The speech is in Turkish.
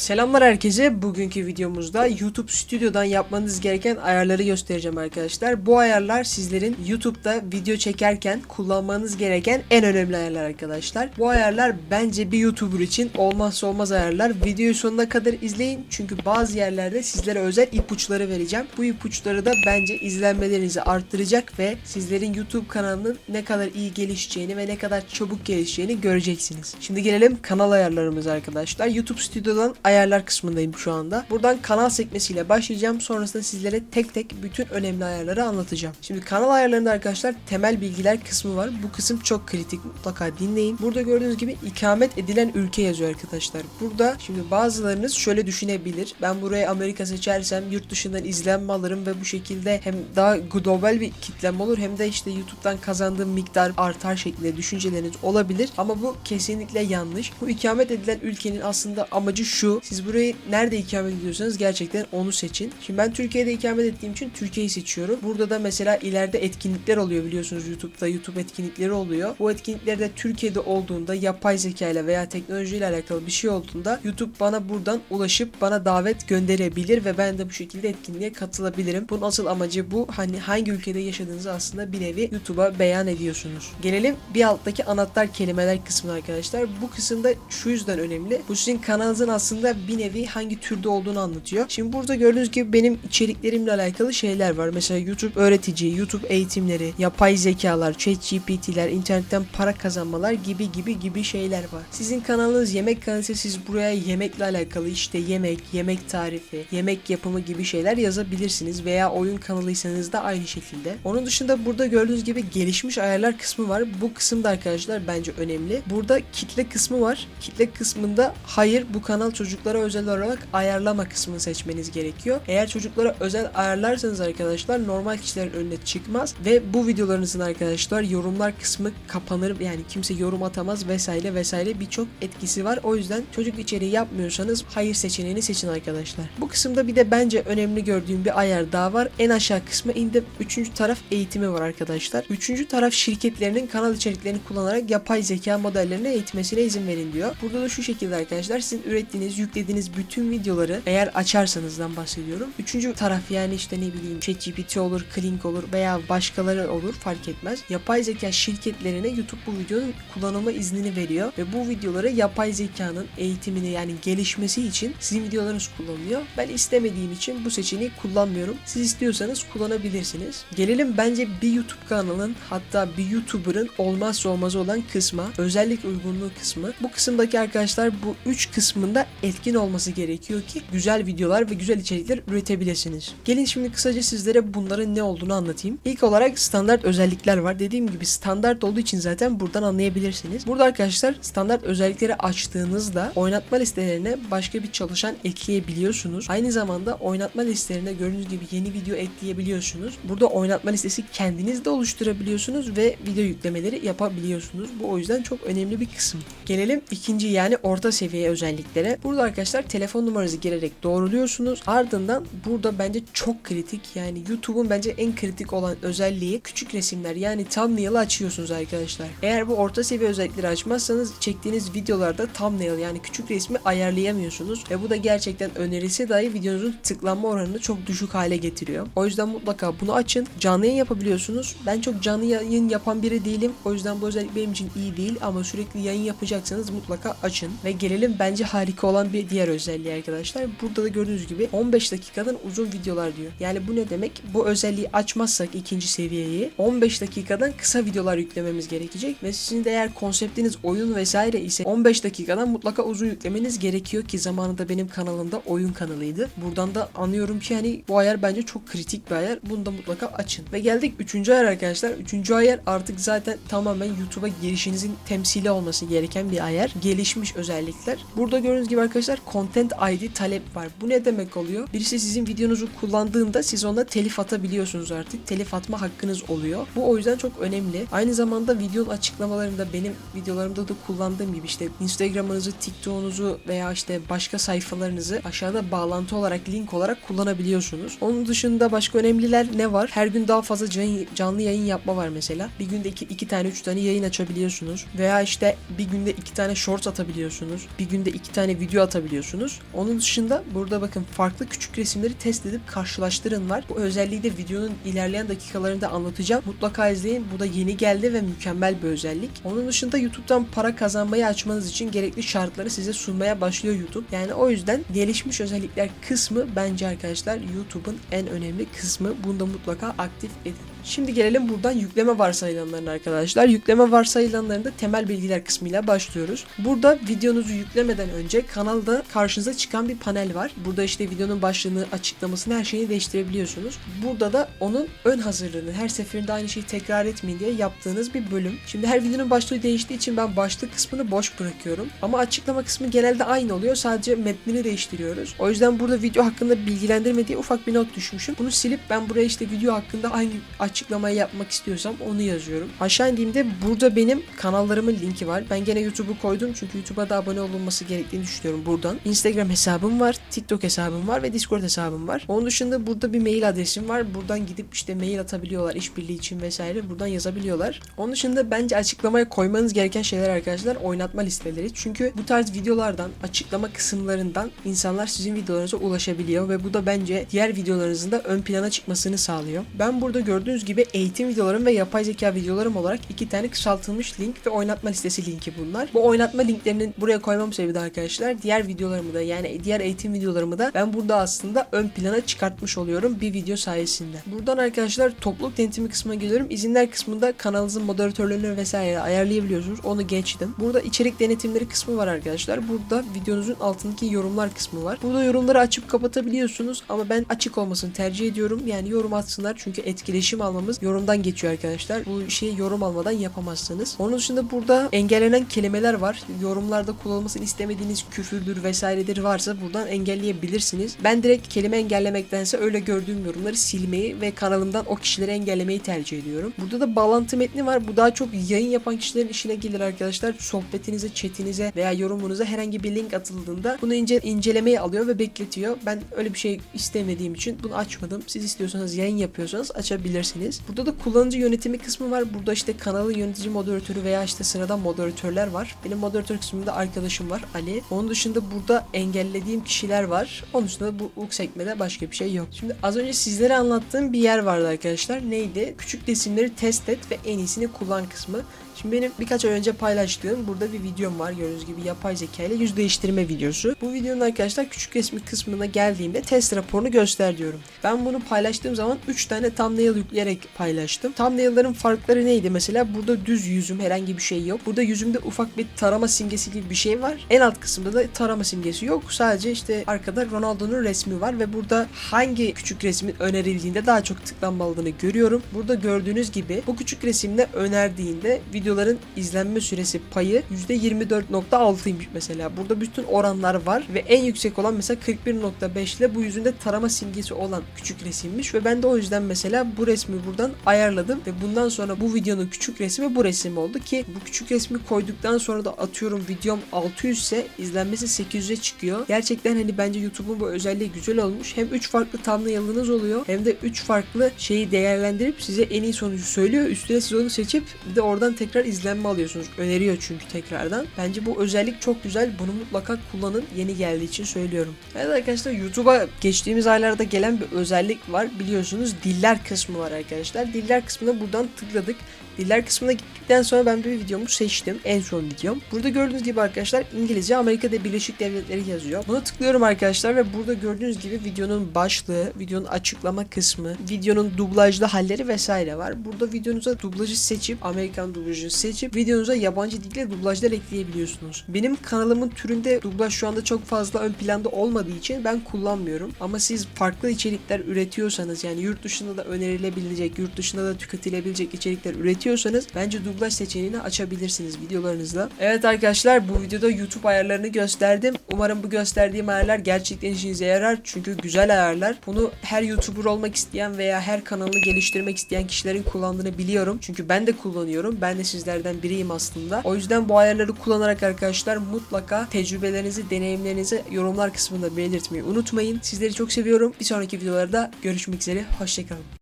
Selamlar herkese. Bugünkü videomuzda YouTube Studio'dan yapmanız gereken ayarları göstereceğim arkadaşlar. Bu ayarlar sizlerin YouTube'da video çekerken kullanmanız gereken en önemli ayarlar arkadaşlar. Bu ayarlar bence bir YouTuber için olmazsa olmaz ayarlar. Videoyu sonuna kadar izleyin çünkü bazı yerlerde sizlere özel ipuçları vereceğim. Bu ipuçları da bence izlenmelerinizi arttıracak ve sizlerin YouTube kanalının ne kadar iyi gelişeceğini ve ne kadar çabuk gelişeceğini göreceksiniz. Şimdi gelelim kanal ayarlarımıza arkadaşlar. YouTube Studio'dan ayarlar kısmındayım şu anda. Buradan kanal sekmesiyle başlayacağım. Sonrasında sizlere tek tek bütün önemli ayarları anlatacağım. Şimdi kanal ayarlarında arkadaşlar temel bilgiler kısmı var. Bu kısım çok kritik. Mutlaka dinleyin. Burada gördüğünüz gibi ikamet edilen ülke yazıyor arkadaşlar. Burada şimdi bazılarınız şöyle düşünebilir. Ben buraya Amerika seçersem yurt dışından izlenme alırım ve bu şekilde hem daha global bir kitlem olur hem de işte YouTube'dan kazandığım miktar artar şeklinde düşünceleriniz olabilir. Ama bu kesinlikle yanlış. Bu ikamet edilen ülkenin aslında amacı şu. Siz burayı nerede ikamet ediyorsanız gerçekten onu seçin. Şimdi ben Türkiye'de ikamet ettiğim için Türkiye'yi seçiyorum. Burada da mesela ileride etkinlikler oluyor biliyorsunuz YouTube'da. YouTube etkinlikleri oluyor. Bu etkinliklerde Türkiye'de olduğunda yapay zeka ile veya teknolojiyle alakalı bir şey olduğunda YouTube bana buradan ulaşıp bana davet gönderebilir ve ben de bu şekilde etkinliğe katılabilirim. Bunun asıl amacı bu. Hani hangi ülkede yaşadığınızı aslında bir nevi YouTube'a beyan ediyorsunuz. Gelelim bir alttaki anahtar kelimeler kısmına arkadaşlar. Bu kısımda şu yüzden önemli. Bu sizin kanalınızın aslında bir nevi hangi türde olduğunu anlatıyor. Şimdi burada gördüğünüz gibi benim içeriklerimle alakalı şeyler var. Mesela YouTube öğretici, YouTube eğitimleri, yapay zekalar, ChatGPT'ler, internetten para kazanmalar gibi şeyler var. Sizin kanalınız yemek kanalıysa siz buraya yemekle alakalı işte yemek tarifi, yemek yapımı gibi şeyler yazabilirsiniz veya oyun kanalıysanız da aynı şekilde. Onun dışında burada gördüğünüz gibi gelişmiş ayarlar kısmı var. Bu kısımda arkadaşlar bence önemli. Burada kitle kısmı var. Kitle kısmında hayır bu kanal çocuklara özel olarak ayarlama kısmını seçmeniz gerekiyor. Eğer çocuklara özel ayarlarsanız arkadaşlar normal kişilerin önüne çıkmaz ve bu videolarınızın arkadaşlar yorumlar kısmı kapanır. Yani kimse yorum atamaz vesaire birçok etkisi var. O yüzden çocuk içeriği yapmıyorsanız hayır seçeneğini seçin arkadaşlar. Bu kısımda bir de bence önemli gördüğüm bir ayar daha var. En aşağı kısmı indim. Üçüncü taraf eğitimi var arkadaşlar. Üçüncü taraf şirketlerinin kanal içeriklerini kullanarak yapay zeka modellerini eğitmesine izin verin diyor. Burada da şu şekilde arkadaşlar sizin ürettiğiniz, yüklediğiniz bütün videoları eğer açarsanızdan bahsediyorum. Üçüncü taraf yani işte ne bileyim ChatGPT olur, Kling olur veya başkaları olur fark etmez. Yapay zeka şirketlerine YouTube bu videonun kullanılma iznini veriyor ve bu videoları yapay zekanın eğitimini yani gelişmesi için sizin videolarınız kullanılıyor. Ben istemediğim için bu seçeneği kullanmıyorum. Siz istiyorsanız kullanabilirsiniz. Gelelim bence bir YouTube kanalının hatta bir YouTuber'ın olmazsa olmazı olan kısma, özellik uygunluğu kısmı. Bu kısımdaki arkadaşlar bu 3 kısmında etkin olması gerekiyor ki güzel videolar ve güzel içerikler üretebilirsiniz. Gelin şimdi kısaca sizlere bunların ne olduğunu anlatayım. İlk olarak standart özellikler var. Dediğim gibi standart olduğu için zaten buradan anlayabilirsiniz. Burada arkadaşlar standart özellikleri açtığınızda oynatma listelerine başka bir çalışan ekleyebiliyorsunuz. Aynı zamanda oynatma listelerine gördüğünüz gibi yeni video ekleyebiliyorsunuz. Burada oynatma listesi kendiniz de oluşturabiliyorsunuz ve video yüklemeleri yapabiliyorsunuz. Bu o yüzden çok önemli bir kısım. Gelelim ikinci yani orta seviye özelliklere. Burada arkadaşlar telefon numaranızı girerek doğruluyorsunuz. Ardından burada bence çok kritik yani YouTube'un bence en kritik olan özelliği küçük resimler yani thumbnail'ı açıyorsunuz arkadaşlar. Eğer bu orta seviye özellikleri açmazsanız çektiğiniz videolarda thumbnail yani küçük resmi ayarlayamıyorsunuz ve bu da gerçekten önerilse dahi videonuzun tıklanma oranını çok düşük hale getiriyor. O yüzden mutlaka bunu açın. Canlı yayın yapabiliyorsunuz. Ben çok canlı yayın yapan biri değilim. O yüzden bu özellik benim için iyi değil ama sürekli yayın yapacaksanız mutlaka açın. Ve gelelim bence harika olan bir diğer özelliği arkadaşlar. Burada da gördüğünüz gibi 15 dakikadan uzun videolar diyor. Yani bu ne demek? Bu özelliği açmazsak ikinci seviyeyi 15 dakikadan kısa videolar yüklememiz gerekecek ve sizin de eğer konseptiniz oyun vesaire ise 15 dakikadan mutlaka uzun yüklemeniz gerekiyor ki zamanında benim kanalımda oyun kanalıydı. Buradan da anlıyorum ki hani bu ayar bence çok kritik bir ayar. Bunu da mutlaka açın. Ve geldik 3. ayar arkadaşlar. 3. ayar artık zaten tamamen YouTube'a girişinizin temsili olması gereken bir ayar. Gelişmiş özellikler. Burada gördüğünüz gibi arkadaşlar Content ID talep var. Bu ne demek oluyor? Birisi sizin videonuzu kullandığında siz ona telif atabiliyorsunuz artık. Telif atma hakkınız oluyor. Bu o yüzden çok önemli. Aynı zamanda videonun açıklamalarında benim videolarımda da kullandığım gibi işte Instagram'ınızı, TikTok'unuzu veya işte başka sayfalarınızı aşağıda bağlantı olarak, link olarak kullanabiliyorsunuz. Onun dışında başka önemliler ne var? Her gün daha fazla canlı yayın yapma var mesela. Bir günde iki tane 3 tane yayın açabiliyorsunuz. Veya işte bir günde 2 tane shorts atabiliyorsunuz. Bir günde 2 tane video atabiliyorsunuz. atabiliyorsunuz. Onun dışında burada bakın farklı küçük resimleri test edip karşılaştırın var. Bu özelliği de videonun ilerleyen dakikalarında anlatacağım. Mutlaka izleyin. Bu da yeni geldi ve mükemmel bir özellik. Onun dışında YouTube'dan para kazanmayı açmanız için gerekli şartları size sunmaya başlıyor YouTube. Yani o yüzden gelişmiş özellikler kısmı bence arkadaşlar YouTube'un en önemli kısmı. Bunu da mutlaka aktif edin. Şimdi gelelim buradan yükleme varsayılanlarına arkadaşlar. Yükleme varsayılanlarında temel bilgiler kısmıyla başlıyoruz. Burada videonuzu yüklemeden önce kanalda karşınıza çıkan bir panel var. Burada işte videonun başlığını, açıklamasını, her şeyi değiştirebiliyorsunuz. Burada da onun ön hazırlığını, her seferinde aynı şeyi tekrar etmeyin diye yaptığınız bir bölüm. Şimdi her videonun başlığı değiştiği için ben başlık kısmını boş bırakıyorum. Ama açıklama kısmı genelde aynı oluyor. Sadece metnini değiştiriyoruz. O yüzden burada video hakkında bilgilendirme diye ufak bir not düşmüşüm. Bunu silip ben buraya işte video hakkında hangi açıklamayı yapmak istiyorsam onu yazıyorum. Aşağı indiğimde burada benim kanallarımın linki var. Ben gene YouTube'u koydum çünkü YouTube'a da abone olunması gerektiğini düşünüyorum buradan. Instagram hesabım var, TikTok hesabım var ve Discord hesabım var. Onun dışında burada bir mail adresim var. Buradan gidip işte mail atabiliyorlar işbirliği için vesaire. Buradan yazabiliyorlar. Onun dışında bence açıklamaya koymanız gereken şeyler arkadaşlar oynatma listeleri. Çünkü bu tarz videolardan, açıklama kısımlarından insanlar sizin videolarınıza ulaşabiliyor ve bu da bence diğer videolarınızın da ön plana çıkmasını sağlıyor. Ben burada gördüğünüz gibi eğitim videolarım ve yapay zeka videolarım olarak 2 tane kısaltılmış link ve oynatma listesi linki bunlar. Bu oynatma linklerini buraya koymam sebebi de arkadaşlar diğer videolarımı da yani diğer eğitim videolarımı da ben burada aslında ön plana çıkartmış oluyorum bir video sayesinde. Buradan arkadaşlar topluluk denetimi kısmına geliyorum. İzinler kısmında kanalınızın moderatörlerini vesaire ayarlayabiliyorsunuz. Onu geçtim. Burada içerik denetimleri kısmı var arkadaşlar. Burada videonuzun altındaki yorumlar kısmı var. Burada yorumları açıp kapatabiliyorsunuz ama ben açık olmasını tercih ediyorum. Yani yorum atsınlar çünkü etkileşim almamız yorumdan geçiyor arkadaşlar. Bu şeyi yorum almadan yapamazsınız. Onun dışında burada engellenen kelimeler var. Yorumlarda kullanılmasını istemediğiniz küfürdür vesairedir varsa buradan engelleyebilirsiniz. Ben direkt kelime engellemektense öyle gördüğüm yorumları silmeyi ve kanalımdan o kişileri engellemeyi tercih ediyorum. Burada da bağlantı metni var. Bu daha çok yayın yapan kişilerin işine gelir arkadaşlar. Sohbetinize, chatinize veya yorumunuza herhangi bir link atıldığında bunu incelemeye alıyor ve bekletiyor. Ben öyle bir şey istemediğim için bunu açmadım. Siz istiyorsanız yayın yapıyorsanız açabilirsiniz. Burada da kullanıcı yönetimi kısmı var. Burada işte kanalın yönetici moderatörü veya işte sıradan moderatörler var. Benim moderatör kısmında arkadaşım var Ali. Onun dışında burada engellediğim kişiler var. Onun dışında bu sekmede başka bir şey yok. Şimdi az önce sizlere anlattığım bir yer vardı arkadaşlar. Neydi? Küçük resimleri test et ve en iyisini kullan kısmı. Şimdi benim birkaç ay önce paylaştığım burada bir videom var. Gördüğünüz gibi yapay zeka ile yüz değiştirme videosu. Bu videonun arkadaşlar küçük resmi kısmına geldiğimde test raporunu göster diyorum. Ben bunu paylaştığım zaman 3 tane thumbnail yükleyerek paylaştım. Thumbnail'ların farkları neydi? Mesela burada düz yüzüm, herhangi bir şey yok. Burada yüzümde ufak bir tarama simgesi gibi bir şey var. En alt kısımda da tarama simgesi yok. Sadece işte arkada Ronaldo'nun resmi var ve burada hangi küçük resmin önerildiğinde daha çok tıklanmalarını görüyorum. Burada gördüğünüz gibi bu küçük resimle önerdiğinde videoların izlenme süresi payı %24.6'ymış mesela. Burada bütün oranlar var ve en yüksek olan mesela 41.5 ile bu yüzünde tarama simgesi olan küçük resimmiş ve ben de o yüzden mesela bu resmi buradan ayarladım ve bundan sonra bu videonun küçük resmi bu resim oldu ki bu küçük resmi koyduktan sonra da atıyorum videom 600 ise izlenmesi 800'e çıkıyor. Gerçekten hani bence YouTube'un bu özelliği güzel olmuş. Hem 3 farklı thumbnail'ınız oluyor hem de 3 farklı şeyi değerlendirip size en iyi sonucu söylüyor. Üstüne siz onu seçip bir de oradan tekrar izlenme alıyorsunuz. Öneriyor çünkü tekrardan. Bence bu özellik çok güzel. Bunu mutlaka kullanın. Yeni geldiği için söylüyorum. Evet arkadaşlar YouTube'a geçtiğimiz aylarda gelen bir özellik var. Biliyorsunuz diller kısmı var arkadaşlar. Diller kısmına buradan tıkladık. Diller kısmına gittikten sonra ben bir videomu seçtim. En son videom. Burada gördüğünüz gibi arkadaşlar İngilizce Amerika'da Birleşik Devletleri yazıyor. Buna tıklıyorum arkadaşlar ve burada gördüğünüz gibi videonun başlığı, videonun açıklama kısmı, videonun dublajlı halleri vesaire var. Burada videonuza dublajı seçip, Amerikan dublajını seçip videonuza yabancı dille dublajlar ekleyebiliyorsunuz. Benim kanalımın türünde dublaj şu anda çok fazla ön planda olmadığı için ben kullanmıyorum. Ama siz farklı içerikler üretiyorsanız yani yurt dışında da önerilebilecek, yurt dışında da tüketilebilecek içerikler üretiyorsanız bence dublaj seçeneğini açabilirsiniz videolarınızda. Evet arkadaşlar bu videoda YouTube ayarlarını gösterdim. Umarım bu gösterdiğim ayarlar gerçekten işinize yarar. Çünkü güzel ayarlar. Bunu her YouTuber olmak isteyen veya her kanalını geliştirmek isteyen kişilerin kullandığını biliyorum. Çünkü ben de kullanıyorum. Ben de sizlerden biriyim aslında. O yüzden bu ayarları kullanarak arkadaşlar mutlaka tecrübelerinizi, deneyimlerinizi yorumlar kısmında belirtmeyi unutmayın. Sizleri çok seviyorum. Bir sonraki videolarda görüşmek üzere. Hoşçakalın.